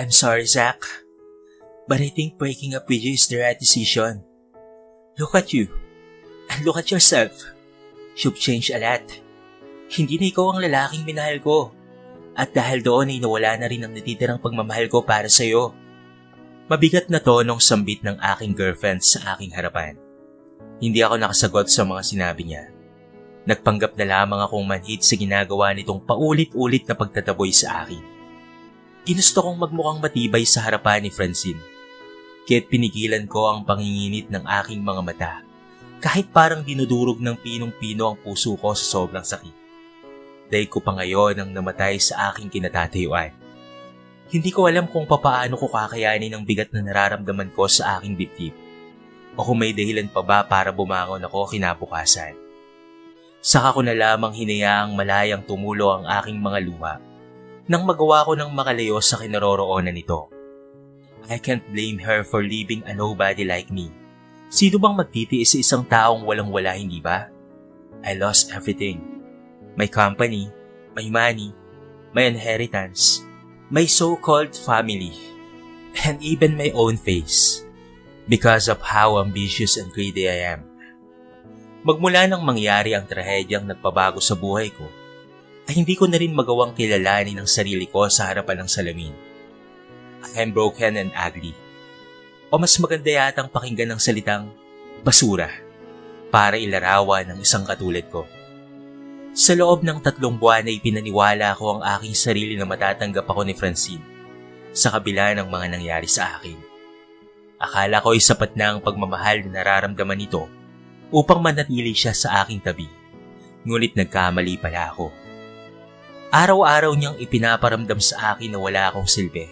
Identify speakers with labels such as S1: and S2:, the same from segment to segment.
S1: I'm sorry, Zach, but I think breaking up with you is the right decision. Look at you, and look at yourself. You've changed a lot. Hindi na ikaw ang lalaking minahal ko. At dahil doon ay nawala na rin ang natitirang pagmamahal ko para sa'yo. Mabigat na tonong sambit ng aking girlfriend sa aking harapan. Hindi ako nakasagot sa mga sinabi niya. Nagpanggap na lamang akong manhid sa ginagawa nitong paulit-ulit na pagtataboy sa akin. Ginusto kong magmukhang matibay sa harapan ni Francine. Kaya't pinigilan ko ang panginginit ng aking mga mata. Kahit parang dinudurog ng pinong-pino ang puso ko sa sobrang sakit. Dahil ko pa ngayon ang namatay sa aking kinatatayuan. Hindi ko alam kung papaano ko kakayanin ang bigat na nararamdaman ko sa aking dibdib. O kung may dahilan pa ba para bumangon ako kinabukasan. Saka ko na lamang hinayaang malayang tumulo ang aking mga luha nang magawa ko ng makalayo sa kinaroroonan nito. I can't blame her for leaving a nobody like me. Sino bang magtitiis sa isang taong walang-wala, hindi ba? I lost everything. My company, my money, my inheritance, my so-called family, and even my own face. Because of how ambitious and greedy I am. Magmula nang mangyari ang trahedyang nagpabago sa buhay ko, ay hindi ko na rin magawang kilalanin ang sarili ko sa harapan ng salamin. I am broken and ugly. O mas maganda yatang pakinggan ng salitang basura para ilarawan ng isang katulad ko. Sa loob ng 3 buwan ay pinaniwala ko ang aking sarili na matatanggap ako ni Francine sa kabila ng mga nangyari sa akin. Akala ko ay sapat na ang pagmamahal na nararamdaman nito upang manatili siya sa aking tabi. Ngunit nagkamali pala ako. Araw-araw niyang ipinaparamdam sa akin na wala akong silbi.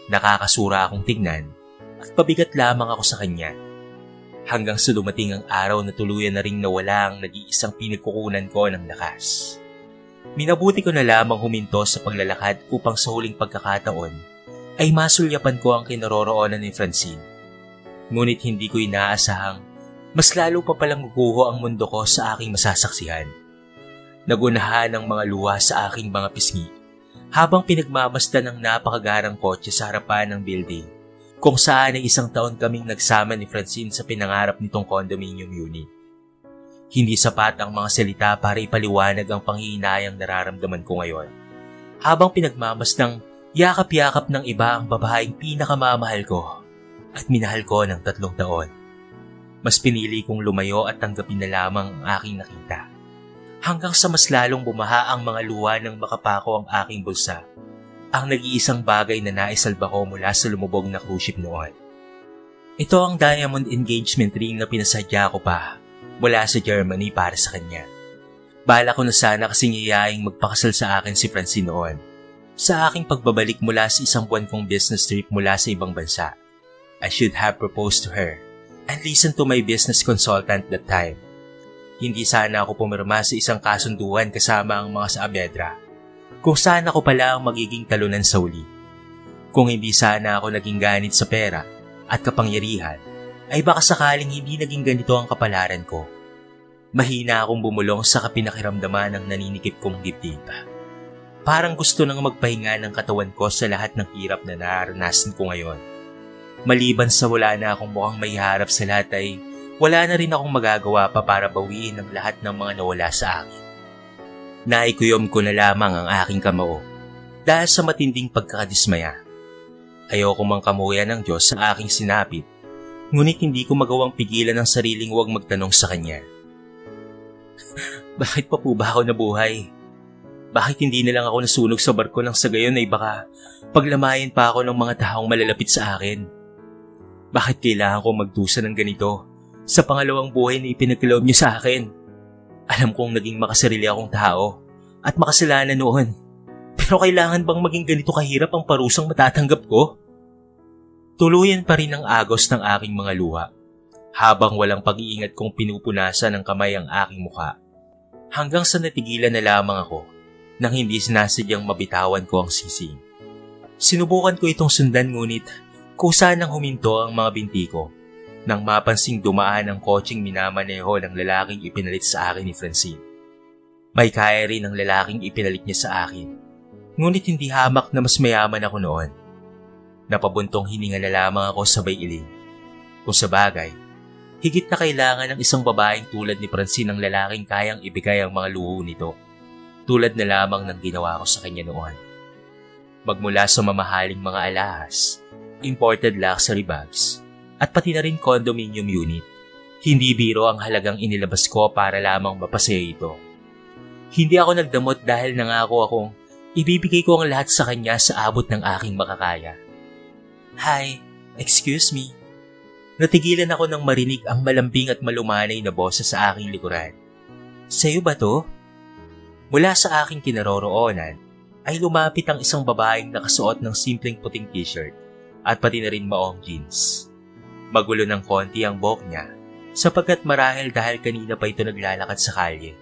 S1: Nakakasura akong tignan at pabigat lamang ako sa kanya. Hanggang sa dumating ang araw na tuluyan na ring nawala ang nag-iisang pinagkukunan ko ng lakas. Minabuti ko na lamang huminto sa paglalakad upang sa huling pagkakataon ay masulyapan ko ang kinaroroonan ni Francine. Ngunit hindi ko inaasahang mas lalo pa palang guguho ang mundo ko sa aking masasaksihan. Nagunahan ang mga luha sa aking mga pisngi habang pinagmamasdan ng napakagarang kotse sa harapan ng building kung saan ay 1 taon kaming nagsama ni Francine sa pinangarap nitong condominium unit. Hindi sapat ang mga salita para ipaliwanag ang panghihinayang nararamdaman ko ngayon habang pinagmamasdang yakap-yakap ng iba ang babaeng pinakamamahal ko at minahal ko ng 3 taon. Mas pinili kong lumayo at tanggapin na lamang ang aking nakita. Hanggang sa mas lalong bumaha ang mga luha nang makapako ang aking bulsa. Ang nag-iisang bagay na naisalba ko mula sa lumubog na cruise ship noon. Ito ang diamond engagement ring na pinasadya ko pa mula sa Germany para sa kanya. Bala ko na sana kasing iyaing magpakasal sa akin si Francine noon. Sa aking pagbabalik mula sa 1 buwan kong business trip mula sa ibang bansa, I should have proposed to her and listened to my business consultant that time. Hindi sana ako pumirma sa isang kasunduan kasama ang mga Saavedra, kung saan ako pala ang magiging talunan sa uli. Kung hindi sana ako naging ganit sa pera at kapangyarihan, ay baka sakaling hindi naging ganito ang kapalaran ko. Mahina akong bumulong sa kapinakiramdaman ng naninikip kong dibdib. Parang gusto nang magpahinga ng katawan ko sa lahat ng hirap na nararanasan ko ngayon. Maliban sa wala na akong mukhang may harap sa lahat ay wala na rin akong magagawa pa para bawiin ang lahat ng mga nawala sa akin. Naikuyom ko na lamang ang aking kamao dahil sa matinding pagkakadismaya. Ayoko mang kamuya ng Diyos sa aking sinapit, ngunit hindi ko magawang pigilan ang sariling huwag magtanong sa Kanya. Bakit pa po ba ako nabuhay? Bakit hindi na lang ako nasunog sa barko ng sa gayon ay baka paglamayan pa ako ng mga taong malalapit sa akin? Bakit kailangan ko magdusa ng ganito sa pangalawang buhay na ipinagkaloob niyo sa akin? Alam kong naging makasarili akong tao at makasalanan noon. Pero kailangan bang maging ganito kahirap ang parusang matatanggap ko? Tuluyan pa rin ang agos ng aking mga luha habang walang pag-iingat kong pinupunasan ng kamay ang aking mukha. Hanggang sa natigilan na lamang ako nang hindi sinasadyang mabitawan ko ang sisig. Sinubukan ko itong sundan ngunit kusa nang huminto ang mga binti ko nang mapansing dumaan ang kotseng minamaneho ng lalaking ipinalit sa akin ni Francine. May kaya rin ang lalaking ipinalit niya sa akin, ngunit hindi hamak na mas mayaman ako noon. Napabuntong hininga na lamang ako sabay iling. Kung sa bagay, higit na kailangan ng isang babaeng tulad ni Francine ng lalaking kayang ibigay ang mga luho nito, tulad na lamang ng ginawa ko sa kanya noon. Magmula sa mamahaling mga alahas, imported luxury bags, at pati na rin condominium unit, hindi biro ang halagang inilabas ko para lamang mapasaya ito. Hindi ako nagdamot dahil nangako akong ibibigay ko ang lahat sa kanya sa abot ng aking makakaya. Hi, excuse me. Natigilan ako nang marinig ang malambing at malumanay na boses sa aking likuran. Sa'yo ba to? Mula sa aking kinaroroonan ay lumapit ang isang babaeng nakasuot ng simpleng puting t-shirt at pati na rin maong jeans. Magulo ng konti ang buhok niya sapagkat marahil dahil kanina pa ito naglalakad sa kalye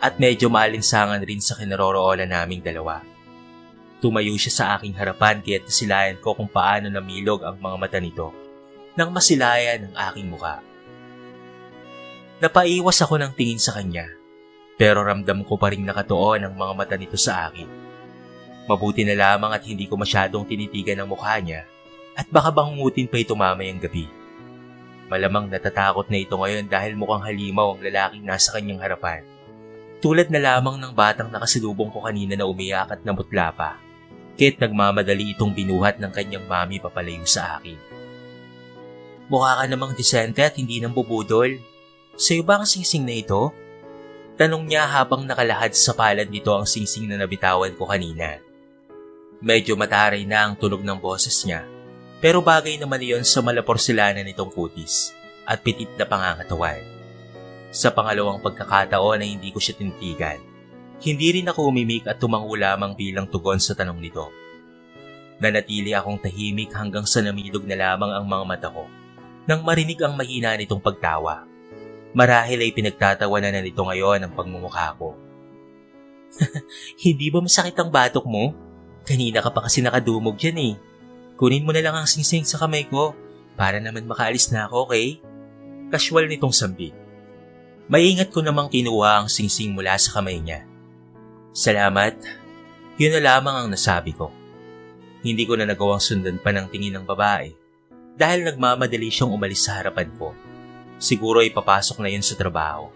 S1: at medyo maalinsangan rin sa kinaroroonan naming dalawa. Tumayo siya sa aking harapan kaya't nasilayan ko kung paano namilog ang mga mata nito nang masilayan ang aking muka. Napaiwas ako ng tingin sa kanya pero ramdam ko pa rin nakatuon ang mga mata nito sa akin. Mabuti na lamang at hindi ko masyadong tinitigan ang mukha niya at baka bangungutin pa ito mamayang gabi. Malamang natatakot na ito ngayon dahil mukhang halimaw ang lalaking nasa kanyang harapan. Tulad na lamang ng batang nakasalubong ko kanina na umiyak at namutla pa. Kaya't nagmamadali itong binuhat ng kanyang mami papalayo sa akin. Mukha ka namang disente at hindi nang bubudol. Sa'yo ba ang singsing na ito? Tanong niya habang nakalahad sa palad nito ang singsing na nabitawan ko kanina. Medyo mataray na ang tunog ng boses niya, pero bagay naman iyon sa malaporselana nitong kutis at pitit na pangangatawan. Sa pangalawang pagkakataon na hindi ko siya tinitigan, hindi rin ako umimik at tumango lamang bilang tugon sa tanong nito. Nanatili akong tahimik hanggang sa namilog na lamang ang mga mata ko nang marinig ang mahina nitong pagtawa. Marahil ay pinagtatawanan na nito ngayon ang pagmumukha ko. Hindi ba masakit ang batok mo? Kanina ka pa kasi nakadumog dyan eh. Kunin mo na lang ang singsing sa kamay ko para naman makaalis na ako, okay? Casual nitong sambit. Maingat ko namang kinuha ang singsing mula sa kamay niya. Salamat. Yun na lamang ang nasabi ko. Hindi ko na nagawang sundan pa ng tingin ng babae dahil nagmamadali siyang umalis sa harapan ko. Siguro ay papasok na yun sa trabaho.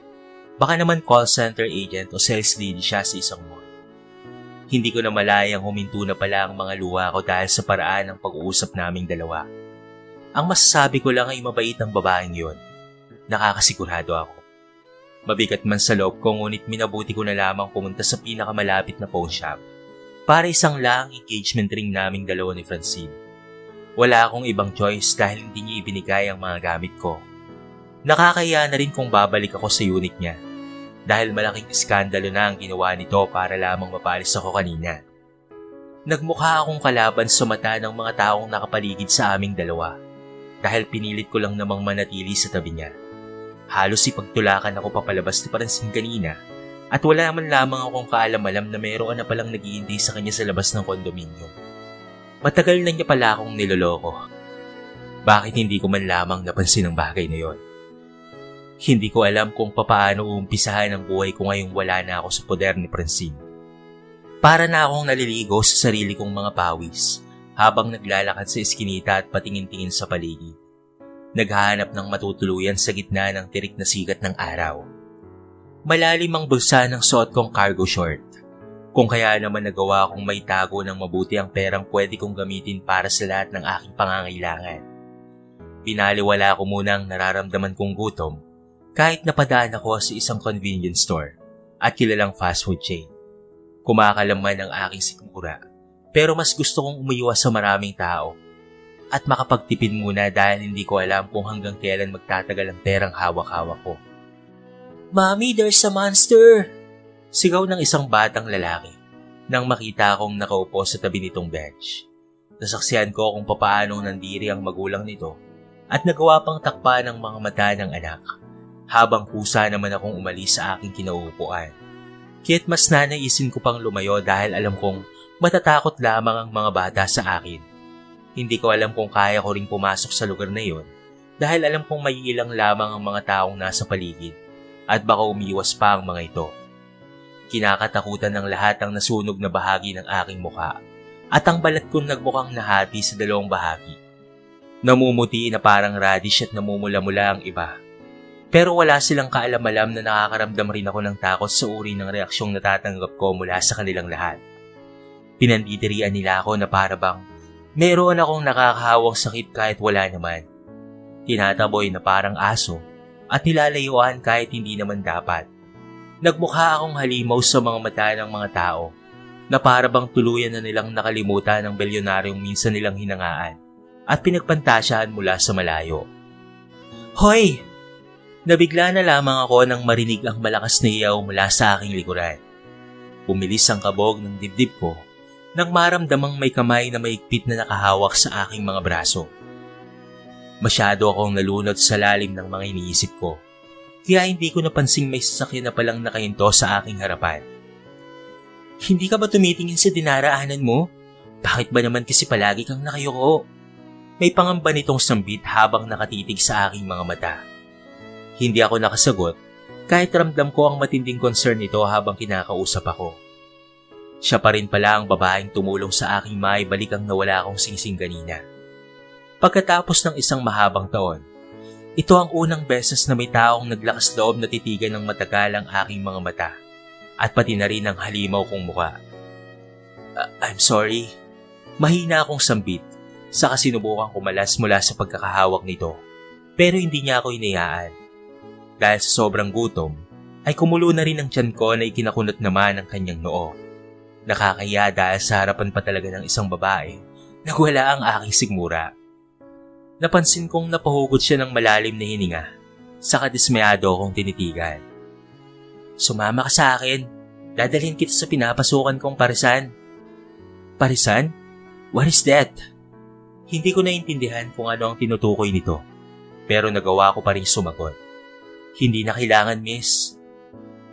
S1: Baka naman call center agent o sales lady siya sa isang mall. Hindi ko na malayang huminto na pala ang mga luha ko dahil sa paraan ng pag-uusap naming dalawa. Ang masasabi ko lang ay mabait ang babaeng yun. Nakakasigurado ako. Mabigat man sa loob ko ngunit minabuti ko na lamang pumunta sa pinakamalapit na pawn shop para isang lang engagement ring naming dalawa ni Francine. Wala akong ibang choice dahil hindi niya ibinigay ang mga gamit ko. Nakakaya na rin kung babalik ako sa unit niya dahil malaking iskandalo na ang ginawa nito para lamang mapalis ako kanina. Nagmukha akong kalaban sa mata ng mga taong nakapaligid sa aming dalawa dahil pinilit ko lang namang manatili sa tabi niya. Halos ipagtulakan ako papalabas ni Francine kanina at wala man lamang akong kaalam-alam na mayroon na palang naghihintay sa kanya sa labas ng kondominium. Matagal na niya pala akong niloloko. Bakit hindi ko man lamang napansin ang bagay na yon? Hindi ko alam kung papaano uumpisahan ang buhay ko ngayong wala na ako sa poder ni Francine. Para na akong naliligo sa sarili kong mga pawis habang naglalakad sa eskinita at patingin-tingin sa paligid. Naghahanap ng matutuluyan sa gitna ng tirik na sikat ng araw. Malalim ang bulsa ng suot kong cargo short. Kung kaya naman nagawa kong may tago ng mabuti ang perang pwede kong gamitin para sa lahat ng aking pangangailangan. Pinaliwala ko muna ang nararamdaman kong gutom kahit napadaan ako sa isang convenience store at kilalang fast food chain. Kumakalaman ang aking sikmura pero mas gusto kong umiwas sa maraming tao at makapagtipid muna dahil hindi ko alam kung hanggang kailan magtatagal ang perang hawak-hawak ko. Mommy, there's a monster! Sigaw ng isang batang lalaki nang makita akong nakaupo sa tabi nitong bench. Nasaksihan ko kung papaanong nandiri ang magulang nito at nagawa pang takpa ng mga mata ng anak habang kusa naman akong umalis sa aking kinauupuan. Kaya't mas nanaisin ko pang lumayo dahil alam kong matatakot lamang ang mga bata sa akin. Hindi ko alam kung kaya ko ring pumasok sa lugar na yon dahil alam kong may ilang lamang ang mga taong nasa paligid at baka umiwas pa ang mga ito. Kinakatakutan ng lahat ang nasunog na bahagi ng aking mukha at ang balat ko nagmukhang nahati sa dalawang bahagi. Namumuti na parang radish at namumula-mula ang iba. Pero wala silang kaalam-alam na nakakaramdam rin ako ng takot sa uri ng reaksyong natatanggap ko mula sa kanilang lahat. Pinandidirian nila ako na parabang meron akong nakakahawang sakit kahit wala naman. Tinataboy na parang aso at nilalayuan kahit hindi naman dapat. Nagmukha akong halimaw sa mga mata ng mga tao na parabang tuluyan na nilang nakalimutan ng bilyonaryong minsan nilang hinangaan at pinagpantasyahan mula sa malayo. Hoy! Nabigla na lamang ako nang marinig ang malakas na iyaw mula sa aking likuran. Bumilis ang kabog ng dibdib ko nang maramdamang may kamay na maigpit na nakahawak sa aking mga braso. Masyado akong nalunod sa lalim ng mga iniisip ko, kaya hindi ko napansing may sasakyan na palang nakahinto sa aking harapan. Hindi ka ba tumitingin sa dinaraanan mo? Bakit ba naman kasi palagi kang nakayuko? May pangamba nitong sambit habang nakatitig sa aking mga mata. Hindi ako nakasagot kahit ramdam ko ang matinding concern nito habang kinakausap ako. Siya pa rin pala ang babaeng tumulong sa aking maibalik ang nawala akong singsing kanina. Pagkatapos ng isang mahabang taon, ito ang unang beses na may taong naglakas loob na titigan ng matagal ang aking mga mata at pati na rin ang halimaw kong muka. I'm sorry. Mahina akong sambit saka sinubukang kumalas mula sa pagkakahawak nito pero hindi niya ako hinayaan. Dahil sa sobrang gutom ay kumulo na rin ang tiyan ko na ikinakunot naman ang kanyang noo. Nakakahiya dahil sa harapan pa talaga ng isang babae na wala ang aking sigmura. Napansin kong napahugot siya ng malalim na hininga, saka dismayado akong tinitigan. Sumama ka sa akin, dadalhin kita sa pinapasukan kong parisan. Parisan? What is that? Hindi ko naintindihan kung ano ang tinutukoy nito, pero nagawa ko pa rin sumagot. Hindi na kailangan, miss.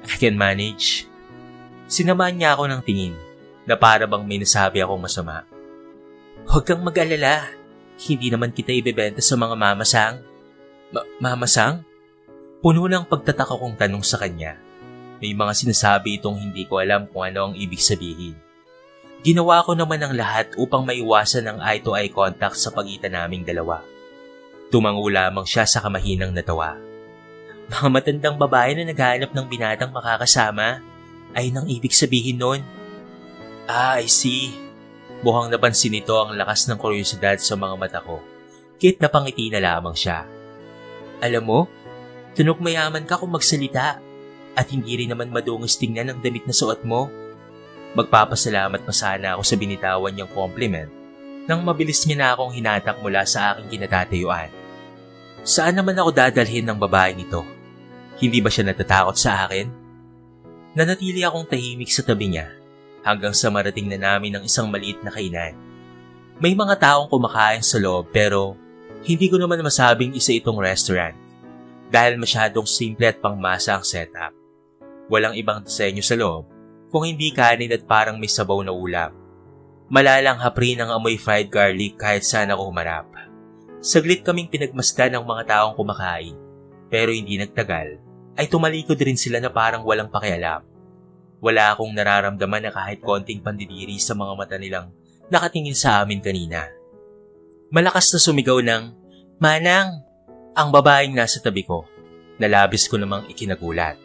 S1: I can manage. Sinamaan niya ako ng tingin na para bang may nasabi akong masama. Huwag kang mag-alala. Hindi naman kita ibebenta sa mga mamasang. Mamasang? Puno ng pagtataka kong tanong sa kanya. May mga sinasabi itong hindi ko alam kung ano ang ibig sabihin. Ginawa ko naman ang lahat upang maiwasan ang eye-to-eye contact sa pagitan naming dalawa. Tumango lamang siya sa kamahinang natawa. Mga matandang babae na naghahanap ng binatang makakasama ay nang ibig sabihin nun. I see. Mukhang napansin nito ang lakas ng kuryosidad sa mga mata ko. Kit napangiti na lamang siya. Alam mo, tunog mayaman ka kung magsalita at hindi rin naman madungis tingnan ang damit na suot mo. Magpapasalamat pa sana ako sa binitawan niyang compliment nang mabilis niya na akong hinatak mula sa aking kinatatayuan. Saan naman ako dadalhin ng babaeng ito? Hindi ba siya natatakot sa akin? Nanatili akong tahimik sa tabi niya hanggang sa marating na namin ng isang maliit na kainan. May mga taong kumakain sa loob pero hindi ko naman masabing isa itong restaurant dahil masyadong simple at pangmasa ang setup. Walang ibang disenyo sa loob kung hindi kanin at parang may sabaw na ulam. Malalang hapri ng amoy fried garlic kahit saan ako humarap. Saglit kaming pinagmasdan ng mga taong kumakain, pero hindi nagtagal, ay tumalikod rin sila na parang walang pakialam. Wala akong nararamdaman na kahit konting pandidiri sa mga mata nilang nakatingin sa amin kanina. Malakas na sumigaw ng, Manang! Ang babaeng nasa tabi ko, na labis ko namang ikinagulat.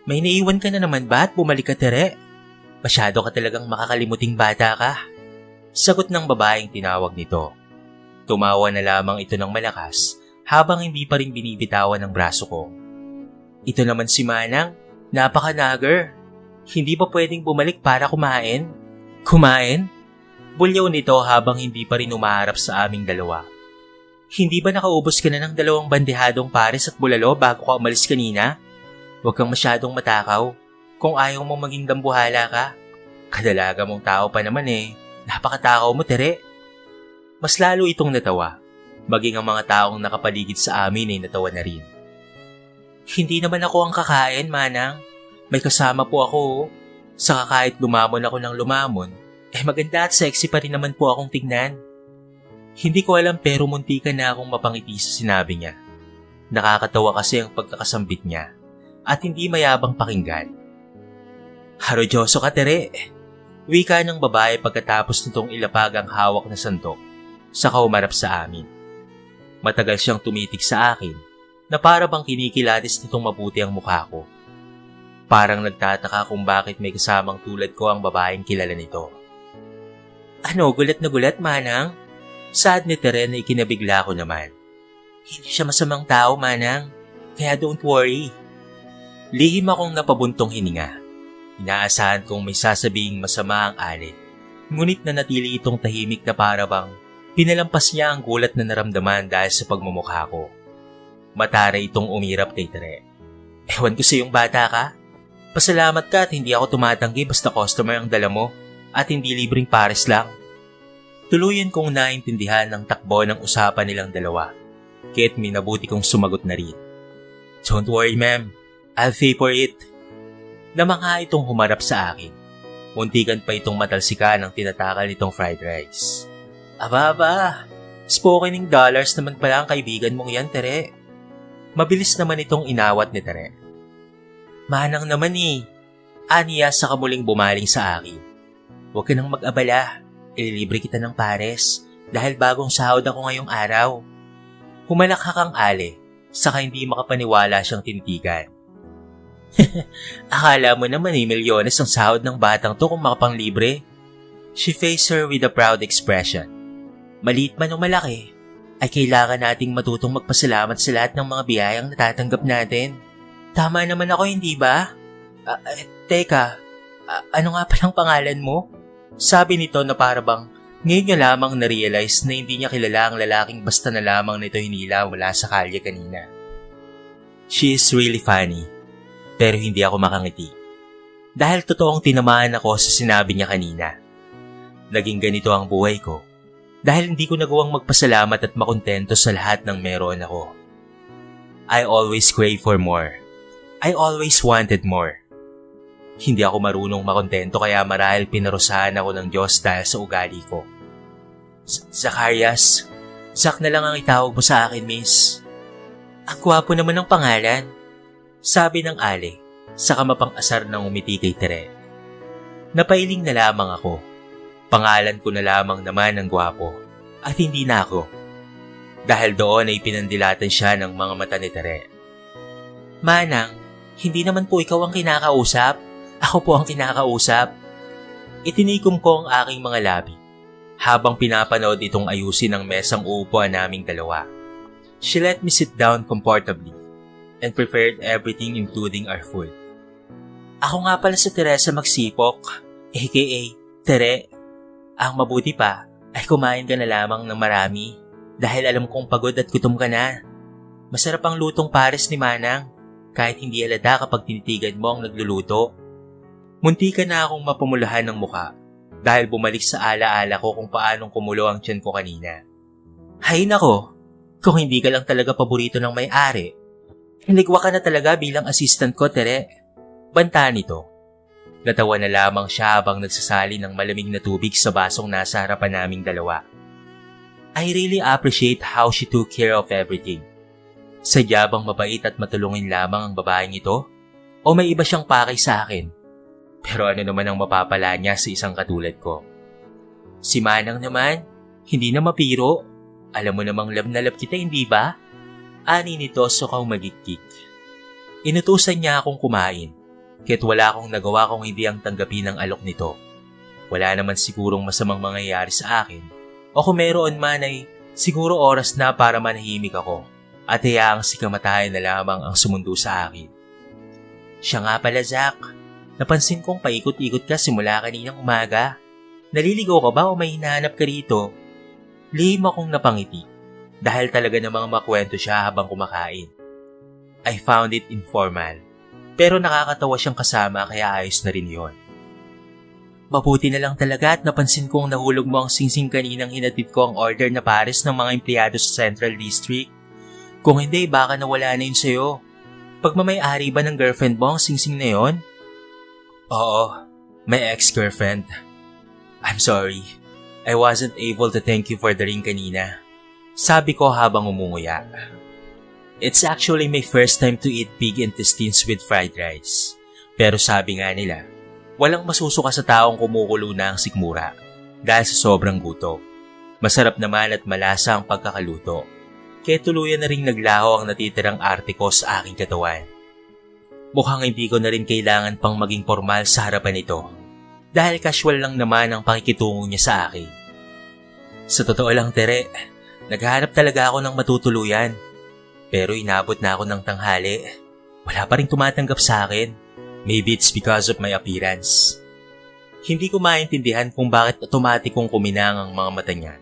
S1: May naiwan ka na naman ba at bumalik ka, Tere? Masyado ka talagang makakalimuting bata ka. Sagot ng babaeng tinawag nito. Tumawa na lamang ito ng malakas habang hindi pa rin binibitawan ng braso ko. Ito naman si Manang, napaka-nager. Hindi ba pwedeng bumalik para kumain? Kumain? Bulyaw nito habang hindi pa rin umaharap sa aming dalawa. Hindi ba nakaubos ka na ng 2 bandehadong pares at bulalo bago ka umalis kanina? Huwag kang masyadong matakaw. Kung ayaw mong maging dambuhala ka. Kadalaga mong tao pa naman eh. Napakatakaw mo, Tere. Mas lalo itong natawa. Maging ang mga taong nakapaligid sa amin ay natawa na rin. Hindi naman ako ang kakain, Manang. May kasama po ako. Saka kahit lumamon ako ng lumamon, maganda at sexy pa rin naman po akong tignan. Hindi ko alam pero muntikan na akong mapangiti sa sinabi niya. Nakakatawa kasi ang pagkakasambit niya at hindi mayabang pakinggan. Harodyoso ka, Tere. Wika ng babae pagkatapos nitong ilapag ang hawak na sandok, saka umarap sa amin. Matagal siyang tumitig sa akin na para bang kinikilatis nitong mabuti ang mukha ko. Parang nagtataka kung bakit may kasamang tulad ko ang babaeng kilala nito. Ano, gulat na gulat, Manang? Sad ni Tere na ikinabigla ko naman. Hindi siya masamang tao, Manang. Kaya don't worry. Lihim akong napabuntong hininga. Inaasahan kong may sasabing masama ang alin. Ngunit nanatili itong tahimik na para bang pinalampas niya ang gulat na naramdaman dahil sa pagmumukha ko. Mataray itong umirap kay Tere. Ewan ko sa iyong bata ka. Pasalamat ka at hindi ako tumatanggi basta customer ang dala mo at hindi libreng pares lang. Tuluyan kong naintindihan ang takbo ng usapan nilang dalawa. Kaya't minabuti kong sumagot na rin. Don't worry, ma'am. I'll pay for it. Namangha itong humarap sa akin. Muntikan pa itong matalsika ng tinatakal nitong fried rice. Aba, spoken dollars naman pala ang kaibigan mong yan, Tere. Mabilis naman itong inawat ni Tere. Manang naman eh. Aniya sa kamuling bumaling sa akin. Huwag ka nang mag-abala. Ililibre kita ng pares dahil bagong sahod ako ngayong araw. Humalakhak ang ale, saka hindi makapaniwala siyang tinitigan. Akala mo naman milyones ang sahod ng batang to kung makapanglibre. She faced her with a proud expression. Maliit man o malaki, ay kailangan nating matutong magpasalamat sa lahat ng mga biyayang natatanggap natin. Tama naman ako, hindi ba? Teka, ano nga palang pangalan mo? Sabi nito na para bang ngayon niya lamang na-realize na hindi niya kilala ang lalaking basta na lamang nito hinila mula sa kalye kanina. She is really funny. Pero hindi ako makangiti. Dahil totoong tinamaan ako sa sinabi niya kanina. Naging ganito ang buhay ko. Dahil hindi ko nagawang magpasalamat at makontento sa lahat ng meron ako. I always crave for more. I always wanted more. Hindi ako marunong makontento kaya marahil pinarusahan ako ng Diyos dahil sa ugali ko. Zacarias, Zac na lang ang itawag mo sa akin, miss. Ang gwapo naman ng pangalan. Sabi ng ale, saka mapang-asar ng umiti kay Tere. Napailing na lamang ako. Pangalan ko na lamang naman ang gwapo at hindi na ako. Dahil doon ay pinandilatan siya ng mga mata ni Tere. Manang, hindi naman po ikaw ang kinakausap. Ako po ang kinakausap. Itinikom ko ang aking mga labi habang pinapanood itong ayusin ang mesang uupuan naming dalawa. She let me sit down comfortably and prepared everything including our food. Ako nga pala si Teresa Magsipok, aka Tere. Ang mabuti pa ay kumain ka na lamang ng marami dahil alam kong pagod at gutom ka na. Masarap ang lutong pares ni Manang kahit hindi halata kapag tinitigan mo ang nagluluto. Munti ka na akong mapumulahan ng muka dahil bumalik sa alaala ko kung paanong kumulo ang tiyan ko kanina. Hay nako, kung hindi ka lang talaga paborito ng may-ari, hiligwa ka na talaga bilang assistant ko, Tere. Banta nito. Natawa na lamang siya habang nagsasali ng malamig na tubig sa basong nasa harapan naming dalawa. I really appreciate how she took care of everything. Sadya bang mabait at matulungin lamang ang babaeng ito? O may iba siyang pakay sa akin? Pero ano naman ang mapapala niya sa isang katulad ko? Si Manang naman, hindi na mapiro. Alam mo namang love na love kita, hindi ba? Ani nito sukaw magikik. Inutusan niya akong kumain, kaya't wala akong nagawa kung hindi ang tanggapin ang alok nito. Wala naman sigurong masamang mangyayari sa akin, o kung meron man ay siguro oras na para manahimik ako at hayaang si kamatayan na lamang ang sumundo sa akin. Siya nga pala, Zac. Napansin kong paikot-ikot ka simula kaninang umaga. Naliligaw ka ba o may hinahanap ka rito? Lihim akong napangiti dahil talaga namang makwento siya habang kumakain. I found it informal, pero nakakatawa siyang kasama kaya ayos na rin yon. Mabuti na lang talaga at napansin kong nahulog mo ang singsing kaninang hinatid ko ang order na pares ng mga empleyado sa Central District. Kung hindi, baka nawala na yun sa'yo. Pagmamay-ari ba ng girlfriend mo ang singsing na yon? Oo, my ex-girlfriend. I'm sorry. I wasn't able to thank you for the ring kanina. Sabi ko habang umunguya. It's actually my first time to eat pig intestines with fried rice. Pero sabi nga nila, Walang masusuka sa taong kumukulo na ang sikmura dahil sa sobrang gutom. Masarap naman at malasa ang pagkakaluto. Kaya tuluyan na ring naglaho ang natitirang arte ko sa aking katawan. Mukhang hindi ko na rin kailangan pang maging formal sa harapan nito dahil casual lang naman ang pakikitungo niya sa akin. Sa totoo lang, Tere, naghahanap talaga ako ng matutuluyan. Pero inabot na ako ng tanghali. Wala pa rin tumatanggap sa akin. Maybe it's because of my appearance. Hindi ko maintindihan kung bakit otomatikong kuminang ang mga mata niya.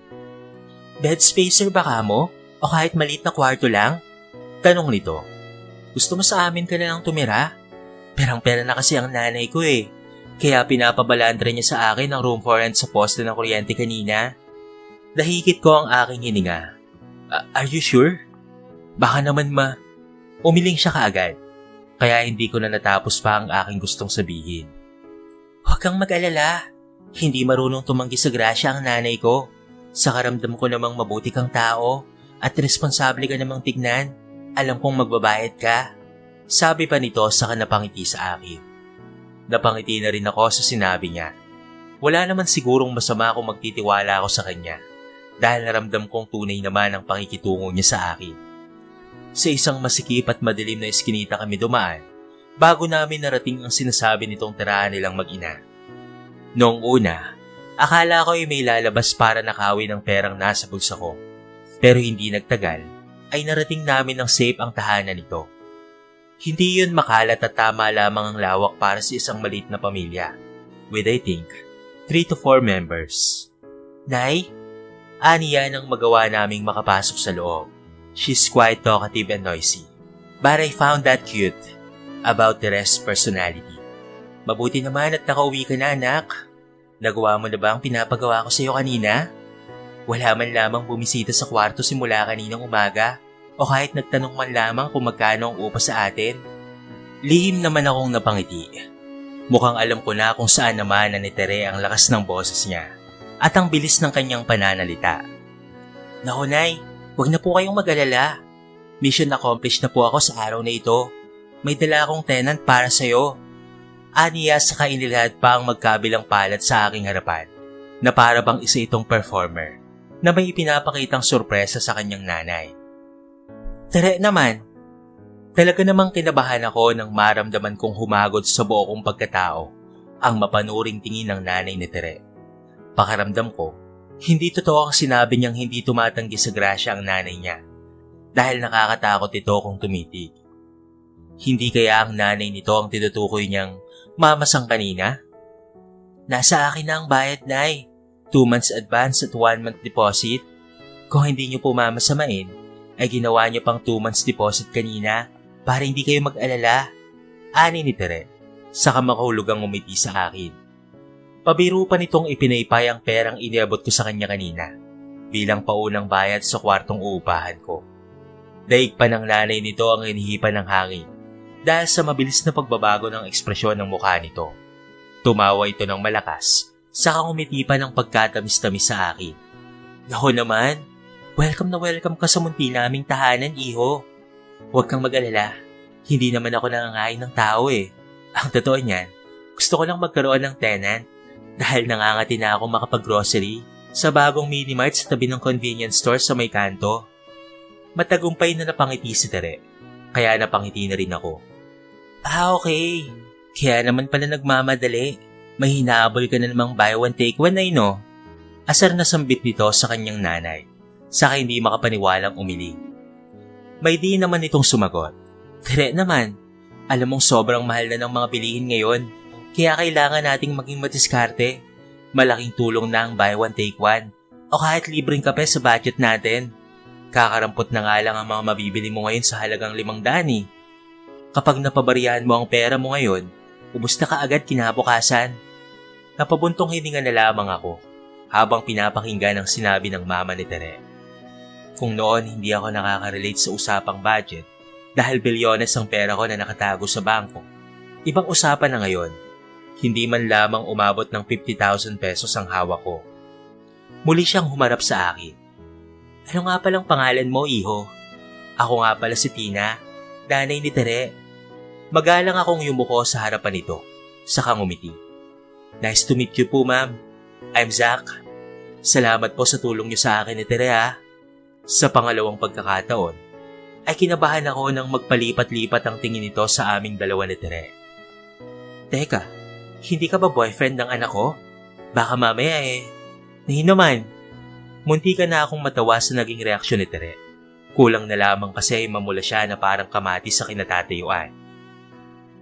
S1: Bed spacer ba ka mo? O kahit maliit na kwarto lang? Tanong nito. Gusto mo sa amin ka na lang tumira? Perang-pera na kasi ang nanay ko eh. Kaya pinapabalandra niya sa akin ang room for rent sa poste ng kuryente kanina. Nahigit ko ang aking hininga. Are you sure? Baka naman umiling siya kaagad. Kaya hindi ko na natapos pa ang aking gustong sabihin. Huwag kang mag-alala. Hindi marunong tumanggi sa grasya ang nanay ko. Sa karamdam ko namang mabuti kang tao at responsable ka namang tignan. Alam kong magbabayad ka. Sabi pa nito saka napangiti sa akin. Napangiti na rin ako sa sinabi niya. Wala naman sigurong masama kung magtitiwala ako sa kanya dahil naramdam kong tunay naman ang pakikitungo niya sa akin. Sa isang masikip at madilim na eskinita kami dumaan bago namin narating ang sinasabi nitong tirahan nilang mag-ina. Noong una, akala ko ay may lalabas para nakawin ang perang nasa bulsa ko. Pero hindi nagtagal, ay narating namin ng safe ang tahanan nito. Hindi yun makalat at tama lamang ang lawak para sa isang maliit na pamilya. With I think, 3 to 4 members. Nay, aniya nang magawa naming makapasok sa loob. She's quite talkative and noisy. But I found that cute about the rest personality. Mabuti naman at nakauwi ka na, anak. Nagawa mo na ba ang pinapagawa ko sa iyo kanina? Wala man lamang bumisita sa kwarto simula kaninang umaga o kahit nagtanong man lamang kung magkano ang upa sa atin. Lihim naman akong napangiti. Mukhang alam ko na kung saan naman na ni Tere ang lakas ng boses niya at ang bilis ng kanyang pananalita. Naku, Nay, huwag na po kayong mag-alala. Mission accomplished na po ako sa araw na ito. May dala akong tenant para sa'yo. Aniya saka inilahad pa ang magkabilang palat sa aking harapan na para bang isa itong performer na may ipinapakitang sorpresa sa kanyang nanay. Tere naman, talaga namang kinabahan ako nang maramdaman kong humagod sa buo kong pagkatao ang mapanuring tingin ng nanay ni Tere. Pakaramdam ko, hindi totoo ang sinabi niyang hindi tumatanggi sa grasya ang nanay niya dahil nakakatakot ito kung tumitig. Hindi kaya ang nanay nito ang tinutukoy niyang mamasang kanina? Nasa akin na ang bayad, Nay. 2 months advance at 1 month deposit. Kung hindi niyo po mamasamain, ay ginawa niyo pang 2 months deposit kanina para hindi kayo mag-alala. Ani ni Tere, saka makahulugang umiti sa akin. Pabiro pa nitong ipinaypay ang perang iniabot ko sa kanya kanina bilang paunang bayad sa kwartong uupahan ko. Daig pa ng nanay nito ang inihipan ng hangin dahil sa mabilis na pagbabago ng ekspresyon ng mukha nito. Tumawa ito ng malakas, saka umiti pa ng pagkatamis-tamis sa akin. Naku naman, welcome na welcome ka sa munti naming tahanan, iho. Huwag kang mag-alala, hindi naman ako nangangain ng tao eh. Ang totoo niyan, gusto ko lang magkaroon ng tenant dahil nangangati na ako makapag-grocery sa bagong mini-mart sa tabi ng convenience store sa may kanto. Matagumpay na napangiti si Tere, kaya napangiti na rin ako. Okay. Kaya naman pala nagmamadali. May hinahabol ka na namang buy one take one ay no? Asar na sambit nito sa kanyang nanay, saka hindi makapaniwalang umiling. May di naman itong sumagot. Tere naman, alam mong sobrang mahal na ng mga bilihin ngayon, kaya kailangan nating maging madiskarte. Malaking tulong na ang buy one take one, o kahit libreng kape sa budget natin. Kakarampot na nga lang ang mga mabibili mo ngayon sa halagang 500 eh. Kapag napabarihan mo ang pera mo ngayon, ubos na kaagad kinabukasan. Napabuntong hininga na lamang ako habang pinapakinggan ang sinabi ng mama ni Tere. Kung noon hindi ako nakaka-relate sa usapang budget dahil bilyones ang pera ko na nakatago sa bangko, ibang usapan na ngayon. Hindi man lamang umabot ng 50,000 pesos ang hawak ko. Muli siyang humarap sa akin. Ano nga palang pangalan mo, iho? Ako nga pala si Tina, nanay ni Tere. Magalang akong yumuko sa harapan nito, saka ngumiti. Nice to meet you po, ma'am. I'm Zach. Salamat po sa tulong niyo sa akin ni Tere, ha. Sa pangalawang pagkakataon, ay kinabahan ako nang magpalipat-lipat ang tingin nito sa aming dalawa ni Tere. Teka, hindi ka ba boyfriend ng anak ko? Baka mamaya naman. Munti ka na akong matawa sa naging reaksyon ni Tere. Kulang na lamang kasi ay mamula siya na parang kamatis sa kinatatayuan.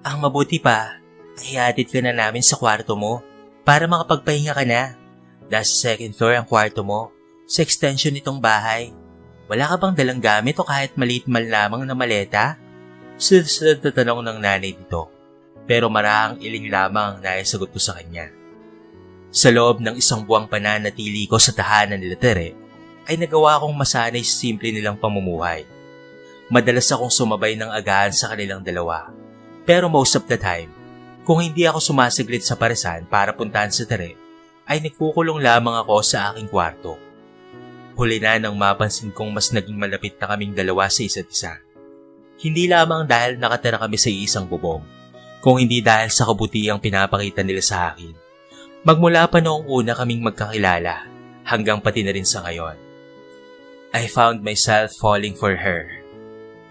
S1: Ang mabuti pa, ihatid ka na namin sa kwarto mo para makapagpahinga ka na. Dahil sa second floor ang kwarto mo, sa extension nitong bahay. Wala ka bang dalang gamit o kahit maliit man lamang na maleta? Sunod-sunod na tanong ng nanay dito. Pero maraang iling lamang na sagot ko sa kanya. Sa loob ng isang buwang pananatili ko sa tahanan nila Tere, ay nagawa kong masanay sa simple nilang pamumuhay. Madalas akong sumabay ng agahan sa kanilang dalawa. Pero most of the time, kung hindi ako sumasaglit sa paresan para puntahan sa Tere, ay nagkukulong lamang ako sa aking kwarto. Huli na nang mapansin kong mas naging malapit na kaming dalawa sa isa't isa. Hindi lamang dahil nakatira kami sa isang bubong, kung hindi dahil sa kabutihang pinapakita nila sa akin. Magmula pa noong una kaming magkakilala, hanggang pati na rin sa ngayon. I found myself falling for her.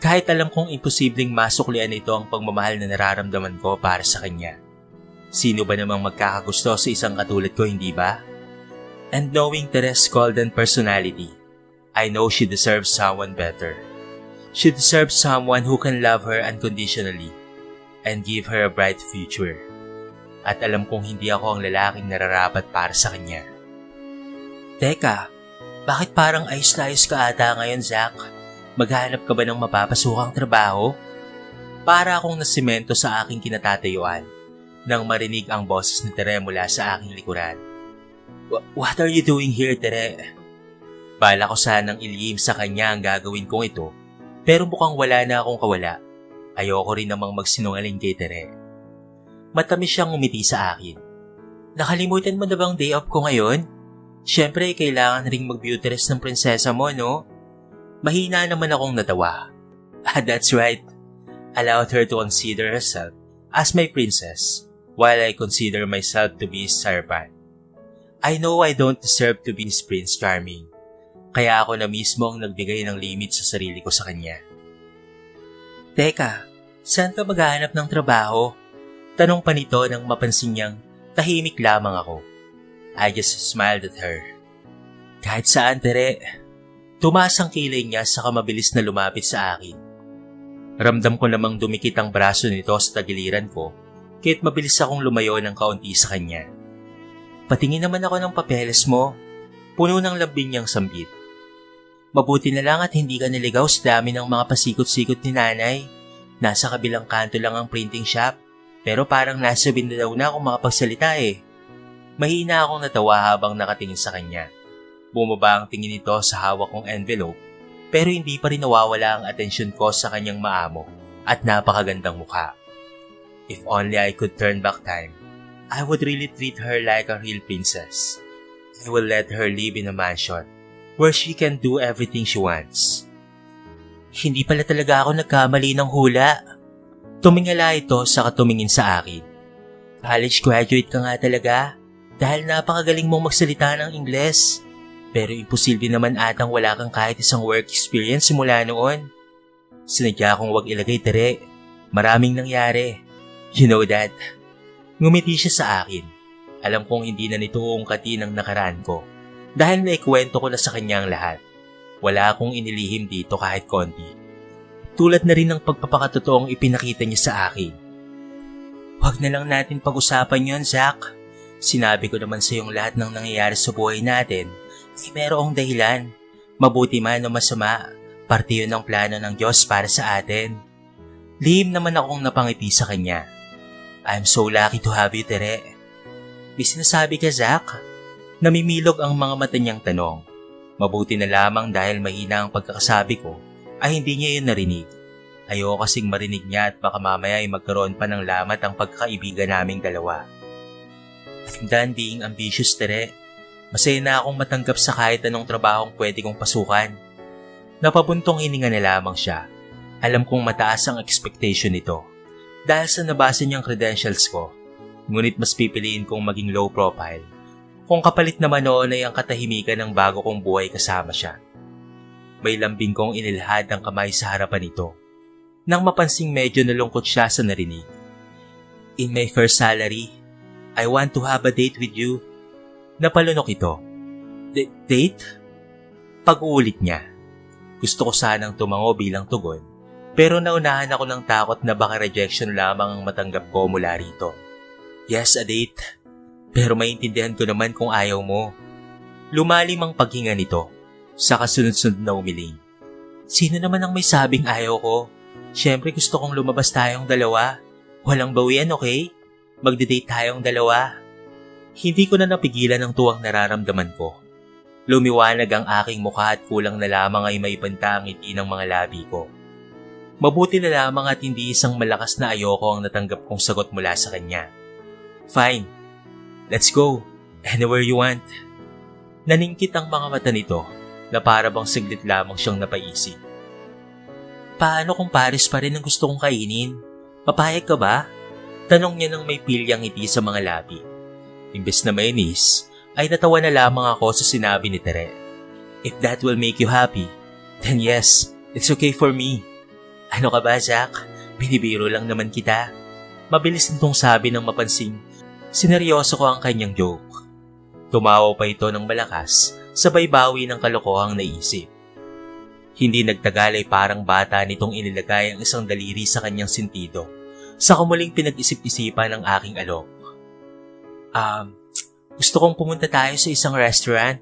S1: Kahit alam kong imposibleng masuklian nito ang pagmamahal na nararamdaman ko para sa kanya. Sino ba namang magkakagusto sa isang katulad ko, hindi ba? And knowing Tere's golden personality, I know she deserves someone better. She deserves someone who can love her unconditionally and give her a bright future. At alam kong hindi ako ang lalaking nararapat para sa kanya. Teka, bakit parang ayos na ayos ka ata ngayon, Zach? Maghanap ka ba ng mapapasukang trabaho? Para akong nasimento sa aking kinatatayuan nang marinig ang boses ni Tere mula sa aking likuran. What are you doing here, Tere? Bala ko sanang ilihim sa kanya ang gagawin kong ito, pero mukhang wala na akong kawala. Ayoko rin namang magsinungaling kay Tere. Matamis siyang umiti sa akin. Nakalimutan mo na bang day off ko ngayon? Siyempre, kailangan ring mag-beauty rest ng prinsesa mo, no? Mahina naman akong natawa. That's right. Allowed her to consider herself as my princess, while I consider myself to be his servant. I know I don't deserve to be his Prince Charming, kaya ako na mismo ang nagbigay ng limit sa sarili ko sa kanya. Teka, saan ka maghahanap ng trabaho? Tanong pa nito nang mapansin niyang tahimik lamang ako. I just smiled at her. Kahit saan, Tere. Tumaas ang kilay niya saka mabilis na lumapit sa akin. Ramdam ko namang dumikit ang braso nito sa tagiliran ko, kaya't mabilis akong lumayo ng kaunti sa kanya. Patingin naman ako ng papeles mo. Puno ng lambing niyang sambit. Mabuti na lang at hindi ka naligaw sa dami ng mga pasikot-sikot ni nanay. Nasa kabilang kanto lang ang printing shop, pero parang nasa bindaw na akong makapagsalita eh. Mahina akong natawa habang nakatingin sa kanya. Bumaba ang tingin nito sa hawak kong envelope, pero hindi pa rin nawawala ang atensyon ko sa kanyang maamo at napakagandang mukha. If only I could turn back time, I would really treat her like a real princess. I will let her live in a mansion where she can do everything she wants. Hindi pala talaga ako nagkamali ng hula. Tumingala ito sa katumingin sa akin. College graduate ka nga talaga dahil napakagaling mong magsalita ng Ingles. Pero imposible naman atang wala kang kahit isang work experience simula noon. Sinadya kong wag ilagay, Tere. Maraming nangyari. You know that. Ngumiti siya sa akin. Alam kong hindi na nito uungkatin ang nakaraan ko. Dahil naikwento ko na sa kanya ang lahat. Wala akong inilihim dito kahit konti. Tulad na rin ng pagpapakatotoong ipinakita niya sa akin. Huwag na lang natin pag-usapan yon, Zach. Sinabi ko naman sa iyong lahat ng nangyayari sa buhay natin. Ay merong dahilan. Mabuti man o masama, parte yun ng plano ng Diyos para sa atin. Lihim naman akong napangiti sa kanya. I'm so lucky to have you, Tere. May sinasabi ka, Zach? Namimilog ang mga mata niyang tanong. Mabuti na lamang dahil mahina ang pagkakasabi ko, ay hindi niya yun narinig. Ayoko kasing marinig niya at baka mamaya ay magkaroon pa ng lamat ang pagkakaibigan naming dalawa. I'm done being ambitious, Tere. Masaya na akong matanggap sa kahit anong trabahong pwede kong pasukan. Napabuntong hininga na lamang siya. Alam kong mataas ang expectation nito. Dahil sa nabasa niyang credentials ko, Ngunit mas pipiliin kong maging low profile. Kung kapalit naman noon ay ang katahimikan ng bago kong buhay kasama siya. May lambing kong inilhad ang kamay sa harapan nito. Nang mapansing medyo nalungkot siya sa narinig. In my first salary, I want to have a date with you. Napalunok ito. Date? Pag-uulit niya. Gusto ko sanang tumango bilang tugon, pero naunahan ako ng takot na baka rejection lamang ang matanggap ko mula rito. Yes, a date. Pero maintindihan ko naman kung ayaw mo. Lumalim ang paghinga nito, sa kasunod-sunod na umiling. Sino naman ang may sabing ayaw ko? Siyempre gusto kong lumabas tayong dalawa. Walang bawian, okay? Magde-date tayong dalawa. Hindi ko na napigilan ang tuwang nararamdaman ko. Lumiwanag ang aking mukha at kulang na lamang ay maibanta ang ngiti ng mga labi ko. Mabuti na lamang at hindi isang malakas na ayoko ang natanggap kong sagot mula sa kanya. Fine. Let's go. Anywhere you want. Naningkit ang mga mata nito na para bang saglit lamang siyang napaisip. Paano kung Paris pa rin ang gusto kong kainin? Papayag ka ba? Tanong niya nang may pilyang ngiti sa mga labi. Imbes na mainis, ay natawa na lamang ako sa sinabi ni Tere. If that will make you happy, then yes, it's okay for me. Ano ka ba, Zach? Binibiro lang naman kita. Mabilis nitong sabi ng mapansing. Sineryoso ko ang kanyang joke. Tumawa pa ito ng malakas, sabay bawi ng kalokohang naisip. Hindi nagtagal ay parang bata nitong inilagay ang isang daliri sa kanyang sentido. Sa kumuling pinag-isip-isipan ng aking alok. Gusto kong pumunta tayo sa isang restaurant,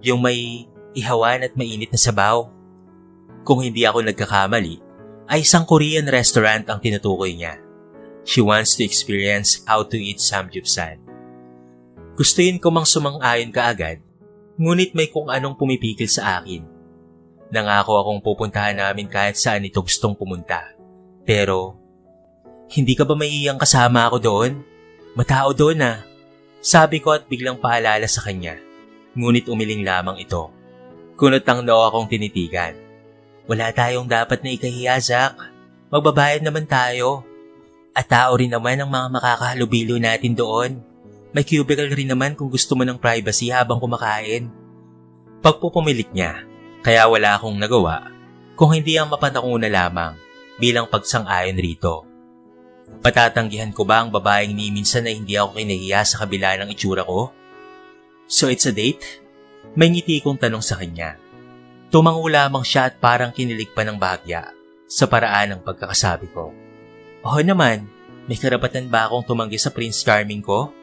S1: yung may ihawan at mainit na sabaw. Kung hindi ako nagkakamali, ay isang Korean restaurant ang tinutukoy niya. She wants to experience how to eat samgyeopsal. Gustuin ko mang sumang-ayon kaagad, ngunit may kung anong pumipigil sa akin. Nangako akong pupuntahan namin kahit saan ito gustong pumunta. Pero, hindi ka ba maiyang kasama ako doon? Matao doon ah. Sabi ko at biglang paalala sa kanya. Ngunit umiling lamang ito. Kunot ang noo akong tinitigan. Wala tayong dapat na ikahiya, Zach. Magbabayad naman tayo. At tao rin naman ang mga makakahalubilo natin doon. May cubicle rin naman kung gusto mo ng privacy habang kumakain. Pagpupumilit niya, kaya wala akong nagawa kung hindi ang mapanako na lamang bilang pagsang-ayon rito. Patatanggihan ko ba ang babaeng ni minsan na hindi ako kinahiya sa kabila ng itsura ko? So it's a date? May ngiti kong tanong sa kanya. Tumango lamang siya at parang kinilig pa ng bahagya sa paraan ng pagkakasabi ko. Oo naman, may karapatan ba akong tumanggi sa Prince Charming ko?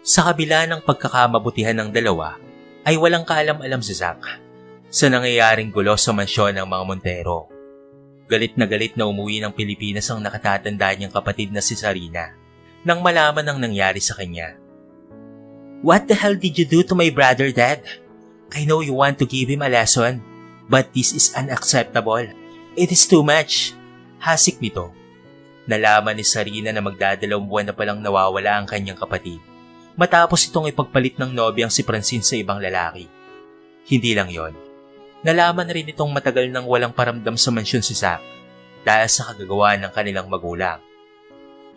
S1: Sa kabila ng pagkakamabutihan ng dalawa, ay walang kaalam-alam si Zach sa nangyayaring gulo sa mansyon ng mga Montero. Galit na umuwi ng Pilipinas ang nakatatanda niyang kapatid na si Sarina nang malaman ang nangyari sa kanya. What the hell did you do to my brother, Dad? I know you want to give him a lesson, but this is unacceptable. It is too much. Hasik nito. Nalaman ni Sarina na magdadalawang buwan na palang nawawala ang kanyang kapatid matapos itong ipagpalit ng nobyang si Francine sa ibang lalaki. Hindi lang yon. Nalaman rin itong matagal nang walang paramdam sa mansyon si Zach dahil sa kagagawa ng kanilang magulang.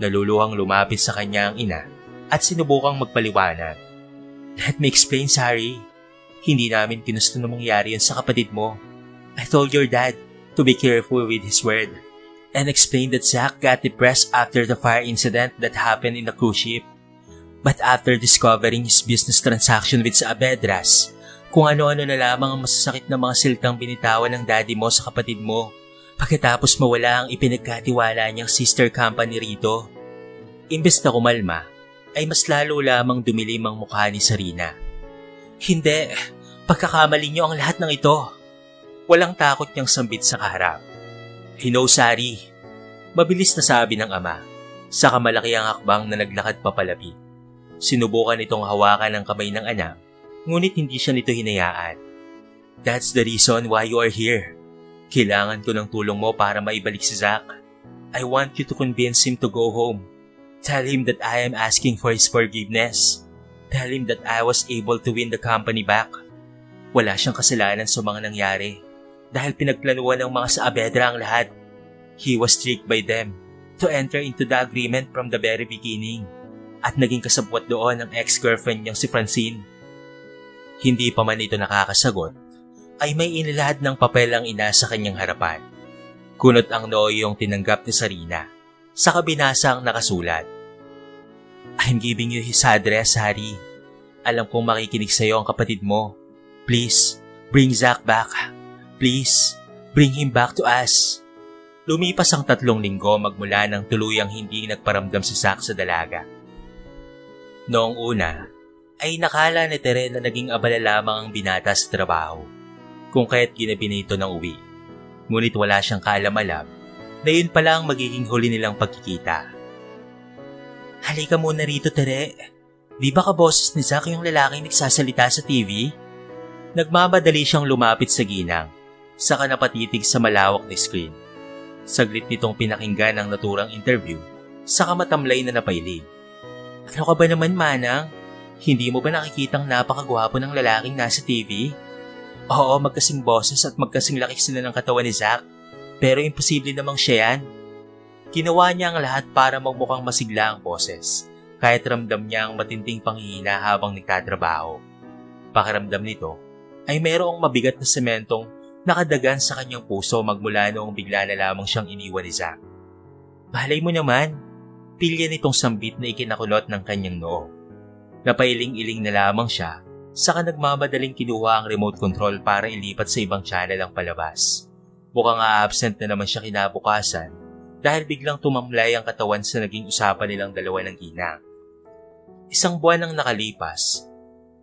S1: Naluluhang lumapit sa kanya ang ina at sinubukang magpaliwanag. Let me explain, Sari. Hindi namin ginusto na mangyari yun sa kapatid mo. I told your dad to be careful with his word and explained that Zach got depressed after the fire incident that happened in the cruise ship. But after discovering his business transaction with Saavedras, kung ano-ano na lamang ang masasakit na mga siltang binitawan ng daddy mo sa kapatid mo, pagkatapos mawala ang ipinagkatiwala niyang sister company rito. Imbes na kumalma, ay mas lalo lamang dumilim ang mukha ni Sarina. Hindi, pagkakamali niyo ang lahat ng ito. Walang takot niyang sambit sa kaharap. Sari, mabilis na sabi ng ama, sa kamalaki ang hakbang na naglakad papalapit. Sinubukan itong hawakan ang kamay ng anak, ngunit hindi siya nito hinayaan. That's the reason why you are here. Kailangan ko ng tulong mo para maibalik si Zach. I want you to convince him to go home. Tell him that I am asking for his forgiveness. Tell him that I was able to win the company back. Wala siyang kasalanan sa mga nangyari dahil pinagplanuhan ng mga Saavedra ang lahat. He was tricked by them to enter into the agreement from the very beginning. at naging kasabwat doon ng ex-girlfriend niyang si Francine. Hindi pa man ito nakakasagot, ay may inilahad ng papel ang ina sa kanyang harapan. Kunot ang noo yung tinanggap ni Sarina. Sa kabinasa ang nakasulat, "I'm giving you his address, Harry. Alam kong makikinig sa'yo ang kapatid mo. Please, bring Zach back. Please, bring him back to us." Lumipas ang 3 linggo magmula nang tuluyang hindi nagparamdam si Zach sa dalaga. Noong una, ay nakala ni Tere na naging abala lamang ang binata sa trabaho, kung kaya't ginabi na ito ng uwi. Ngunit wala siyang kaalam-alam na yun pala ang magiging huli nilang pagkikita. "Halika muna rito, Tere. Di ba kaboses ni Zach yung lalaking nagsasalita sa TV?" Nagmamadali siyang lumapit sa ginang, saka napatitig sa malawak na screen. Saglit nitong pinakinggan ang naturang interview, saka matamlay na napailing. "Ano ka ba naman, Manang? Hindi mo ba nakikitang napakagwapo ng lalaking nasa TV? Oo, magkasing boses at magkasing laki sila ng katawan ni Zach, pero imposible namang siya yan." Ginawa niya ang lahat para magmukhang masigla ang boses, kahit ramdam niya ang matinding panghihina habang nagtatrabaho. Pakiramdam nito ay mayroong mabigat na sementong nakadagan sa kanyang puso magmula noong bigla na lamang siyang iniwan ni Zach. "Malay mo naman," pilya nitong sambit na ikinakulot ng kanyang noo. Napailing-iling na lamang siya, saka nagmamadaling kinuha ang remote control para ilipat sa ibang channel ang palabas. Mukhang absent na naman siya kinabukasan dahil biglang tumamlay ang katawan sa naging usapan nilang dalawa ng ginang. 1 buwan ang nakalipas,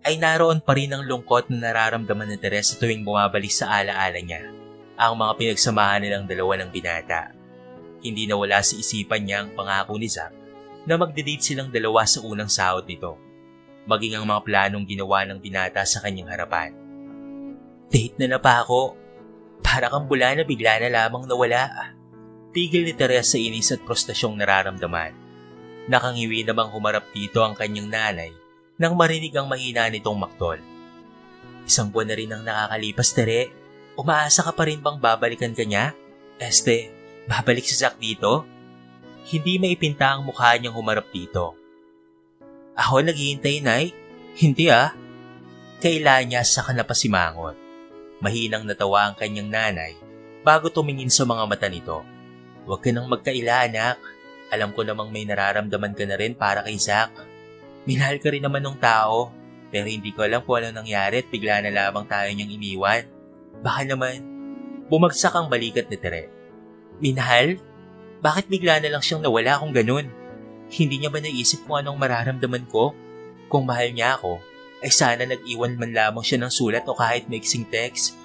S1: ay naroon pa rin ang lungkot na nararamdaman ni Teresa tuwing bumabalik sa alaala niya ang mga pinagsamahan nilang dalawa ng binata. Hindi nawala sa isipan niya ang pangako ni Zach na magde-date silang dalawa sa unang sahod nito, maging ang mga planong ginawa ng binata sa kanyang harapan. "Date na pa ako. Para kang bula na bigla na lamang nawala." Tigil ni Teresa inis at prostasyong nararamdaman. Nakangiwi namang humarap dito ang kanyang nanay nang marinig ang mahina nitong maktol. "1 buwan na rin ang nakakalipas, Tere. Umaasa ka pa rin bang babalikan ka niya? Babalik si Zach dito?" Hindi maipinta ang mukha niyang humarap dito. "Ako naghihintay, Nay. Hindi Kaila niya saka napasimangot. Mahinang natawa ang kanyang nanay bago tumingin sa mga mata nito. "Huwag ka nang magkaila, anak. Alam ko namang may nararamdaman ka na rin para kay Zach. Minahal ka rin naman ng tao, pero hindi ko alam kung anong nangyari at bigla na lamang tayo niyang iniwan. Baka naman." Bumagsak ang balikat ni Tere. "Minahal? Bakit bigla na lang siyang nawala kung ganun? Hindi niya ba naisip kung anong mararamdaman ko? Kung mahal niya ako, ay sana nag-iwan man lamang siya ng sulat o kahit maiksing text.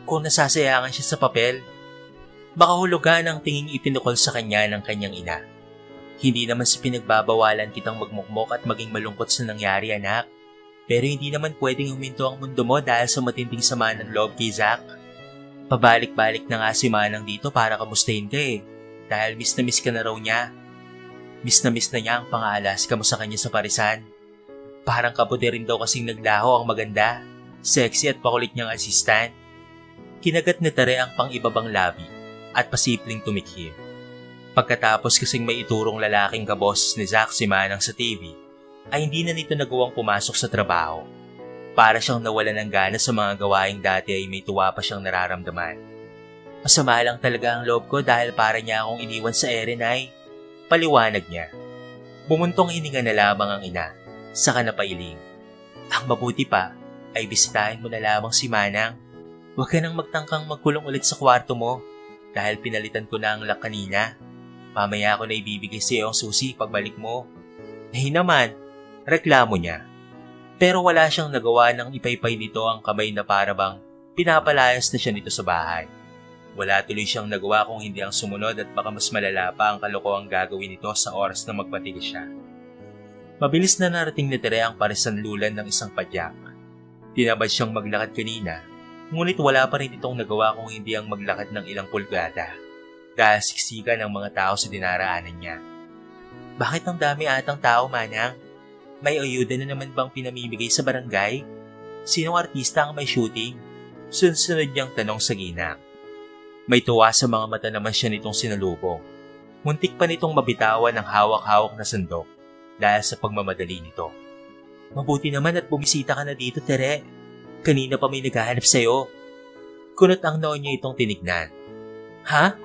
S1: Kung nasasayangan siya sa papel." Makahulugan ang tinging ipinukol sa kanya ng kanyang ina. "Hindi naman sa pinagbabawalan kitang magmukmok at maging malungkot sa nangyari, anak. Pero hindi naman pwedeng huminto ang mundo mo dahil sa matinding sama ng loob kay Zach. Pabalik-balik na nga si Manang dito para kamustahin ka dahil miss na miss ka na raw niya. Miss na niya ang pang-aalaska mo sa kanya sa parisan. Parang kabuti rin daw kasing naglaho ang maganda, sexy at pakulit niyang assistant." Kinagat ni Tere ang pang-ibabang labi at pasipleng tumikhir. Pagkatapos kasing may iturong lalaking kaboses ni Zach si Manang sa TV, ay hindi na nito nagawang pumasok sa trabaho. Para siyang nawala ng gana sa mga gawaing dati ay may tuwa pa siyang nararamdaman. "Masama lang talaga ang loob ko dahil para niya akong iniwan sa ere, Nay." Paliwanag niya. Bumuntong hininga na lamang ang ina, saka napailing. "Ang mabuti pa ay bisitahin mo na lamang si Manang. Huwag ka nang magtangkang magkulong ulit sa kwarto mo dahil pinalitan ko na ang lock kanina. Mamaya ako na ibibigay sa iyo ang susi pagbalik mo." Naman, reklamo niya. Pero wala siyang nagawa nang ipaypay nito ang kamay na parabang pinapalayas na siya nito sa bahay. Wala tuloy siyang nagawa kung hindi ang sumunod at baka mas malala pa ang kalokohang gagawin nito sa oras na magpatigil siya. Mabilis na narating ni Tere ang parisanlulan ng isang padyak. Tinabad siyang maglakad kanina, ngunit wala pa rin itong nagawa kung hindi ang maglakad ng ilang pulgada dahil siksikan ng mga tao sa dinaraanan niya. "Bakit ang dami atang tao, Manang? May ayuda na naman bang pinamimigay sa barangay? Sinong artista ang may shooting?" Sunod niyang tanong sa ginang. May tuwa sa mga mata naman siya nitong sinalubong. Muntik pa nitong mabitawan ang hawak-hawak na sandok. dahil sa pagmamadali nito. Mabuti naman at bumisita ka na dito, Tere. Kanina pa may naghahanap sa'yo. Kunot ang noon niya itong tinignan. Ha?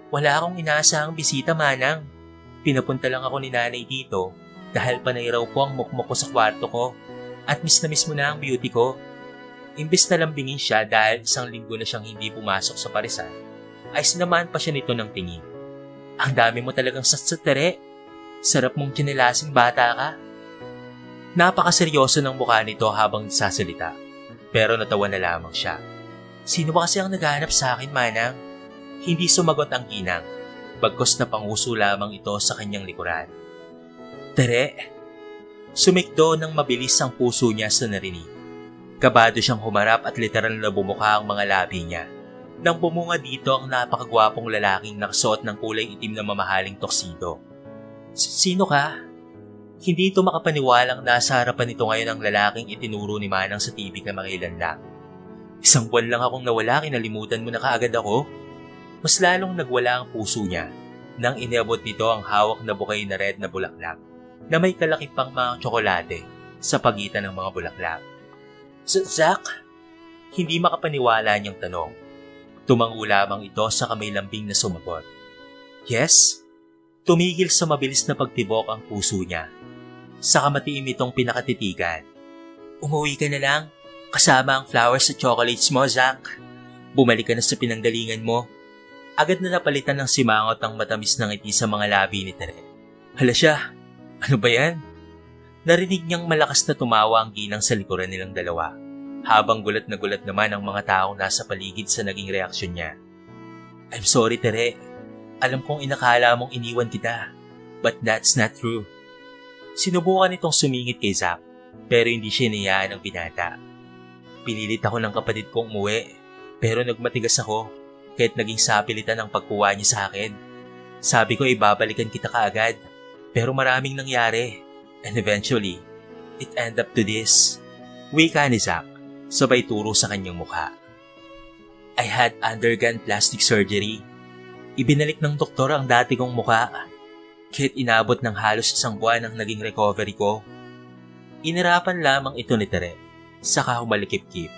S1: Wala akong inaasahang bisita, Manang. Pinapunta lang ako ni nanay dito dahil panay raw po ang mukmok ko sa kwarto ko at miss na miss mo na ang beauty ko. Imbes na lambingin siya dahil isang linggo na siyang hindi pumasok sa parisan, ay sinamaan pa siya nito ng tingin. Ang dami mo talagang satsat, Tere. Sarap mong kinilasing bata ka. Napakaseryoso ng mukha nito habang nagsasalita, pero natawa na lamang siya. Sino ba kasi ang naghahanap sa akin, Manang? Hindi sumagot ang ginang, bagkos na panguso lamang ito sa kanyang likuran. Tere, sumikdo ng mabilis ang puso niya sa narinig. Kabado siyang humarap at literal na bumuka ang mga labi niya. Nang bumunga dito ang napakagwapong lalaking nakasuot ng kulay itim na mamahaling toksido. Sino ka? Hindi ito makapaniwalang nasa harapan nito ngayon ang lalaking itinuro ni Manang sa TV kamakailan lang. Isang buwan lang akong nawala, kinalimutan mo na kaagad ako. Mas lalong nagwala ang puso niya nang inabot nito ang hawak na bukay na red na bulaklak na may kalaki pang mga tsokolate sa pagitan ng mga bulaklak. Zach? Hindi makapaniwala niyang tanong. Tumango lamang ito sa kamay lambing na sumagot. Yes? Tumigil sa mabilis na pagtibok ang puso niya. Sa kamatiim itong pinakatitigan. Umuwi ka na lang, kasama ang flowers at chocolates mo, Zach. Bumalik ka na sa pinanggalingan mo. Agad na napalitan ng simangot ang matamis na ngiti sa mga labi ni Tere. Hala siya, ano ba yan? Narinig niyang malakas na tumawa ang ginang sa likuran nilang dalawa, habang gulat na gulat naman ang mga taong nasa paligid sa naging reaksyon niya. I'm sorry, Tere. Alam kong inakala mong iniwan kita, but that's not true. Sinubukan itong sumingit kay Zach, pero hindi siya inayaan ng binata. Pinilit ako ng kapatid kong umuwi, pero nagmatigas ako, kahit naging sapilitan ang pagkuha niya sa akin. Sabi ko ibabalikan kita kaagad, pero maraming nangyari, and eventually, it ended up to this. Wika ni Zach, sabay turo sa kanyang mukha. I had undergone plastic surgery. Ibinalik ng doktor ang dati kong mukha, kahit inabot ng halos isang buwan ang naging recovery ko. Inirapan lamang ito ni Tere, saka humalikip-kip.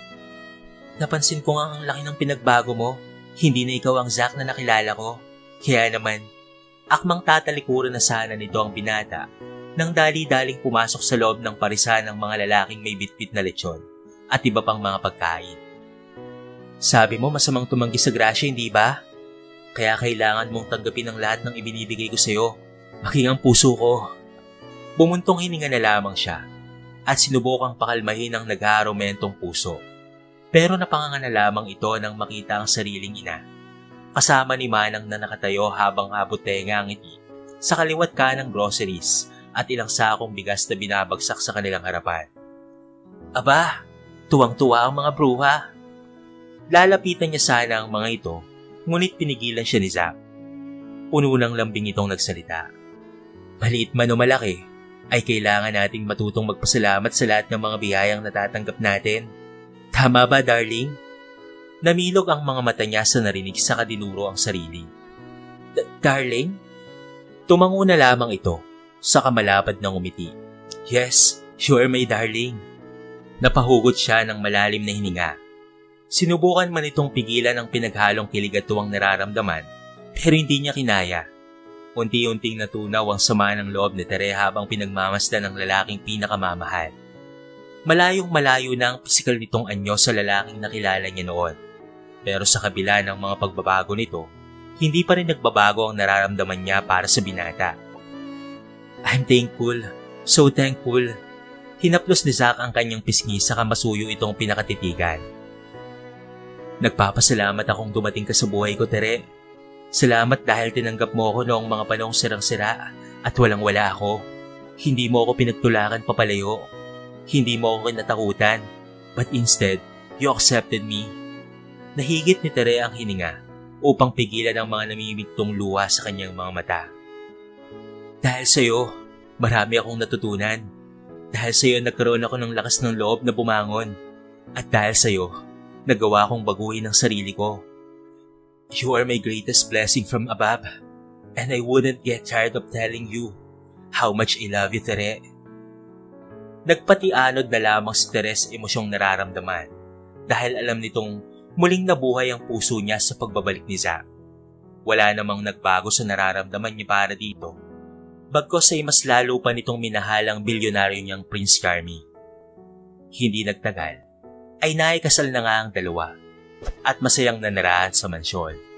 S1: Napansin ko nga ang laki ng pinagbago mo. Hindi na ikaw ang Zach na nakilala ko. Kaya naman, akmang tatalikuran na sana nito ang binata nang dali-daling pumasok sa loob ng parisan ng mga lalaking may bitbit na lechon at iba pang mga pagkain. Sabi mo masamang tumanggi sa grasya, hindi ba? Kaya kailangan mong tanggapin ang lahat ng ibinibigay ko sa'yo, maging ang puso ko. Bumuntong hininga na lamang siya at sinubukang pakalmahin ang nag-aarumentong puso. Pero napanganga na lamang ito nang makita ang sariling ina, kasama ni Manang na nakatayo habang abot-tenga ang ngiti sa kaliwat ka ng groceries at ilang sakong bigas na binabagsak sa kanilang harapan. Aba, tuwang-tuwa ang mga bruha. Lalapitan niya sana ang mga ito, ngunit pinigilan siya ni Zach. Puno ng lambing itong nagsalita. Maliit man o malaki, ay kailangan nating matutong magpasalamat sa lahat ng mga biyayang natatanggap natin. Tama ba, darling? Namilog ang mga mata niya sa narinig sa kadinuro ang sarili. Darling? Tumango na lamang ito, sa kamalapad ng umiti. Yes, you are my darling. Napahugot siya ng malalim na hininga. Sinubukan man itong pigilan ang pinaghalong kilig at tuwang nararamdaman, pero hindi niya kinaya. Unti-unting natunaw ang sama ng loob ni Tere habang pinagmamasdan ng lalaking pinakamamahal. Malayong malayo na ang pisikal nitong anyo sa lalaking nakilala niya noon. Pero sa kabila ng mga pagbabago nito, hindi pa rin nagbabago ang nararamdaman niya para sa binata. I'm thankful, so thankful. Hinaplos ni Zach ang kanyang pisngi sa kamasuyo itong pinakatitigan. Nagpapasalamat akong dumating ka sa buhay ko, Tere. Salamat dahil tinanggap mo ako noong mga panahong sirang-sira at walang-wala ako. Hindi mo ako pinagtulakan papalayo. Hindi mo ako kinatakutan, but instead, you accepted me. Nahigit ni Tere ang hininga upang pigilan ang mga namimigtong luha sa kanyang mga mata. Dahil sa'yo, marami akong natutunan. Dahil sa'yo nagkaroon ako ng lakas ng loob na bumangon. At dahil sa'yo, nagawa kong baguhin ang sarili ko. You are my greatest blessing from above, and I wouldn't get tired of telling you How much I love you, Tere. Nagpatianod na lamang si Tere sa emosyong nararamdaman dahil alam nitong muling nabuhay ang puso niya sa pagbabalik ni Zack. Wala namang nagbago sa nararamdaman niya para dito, bagkos ay mas lalo pa nitong minahal ang bilyonaryo niyang Prince Charming. Hindi nagtagal, ay naikasal na nga ang dalawa at masayang nanirahan sa mansyon.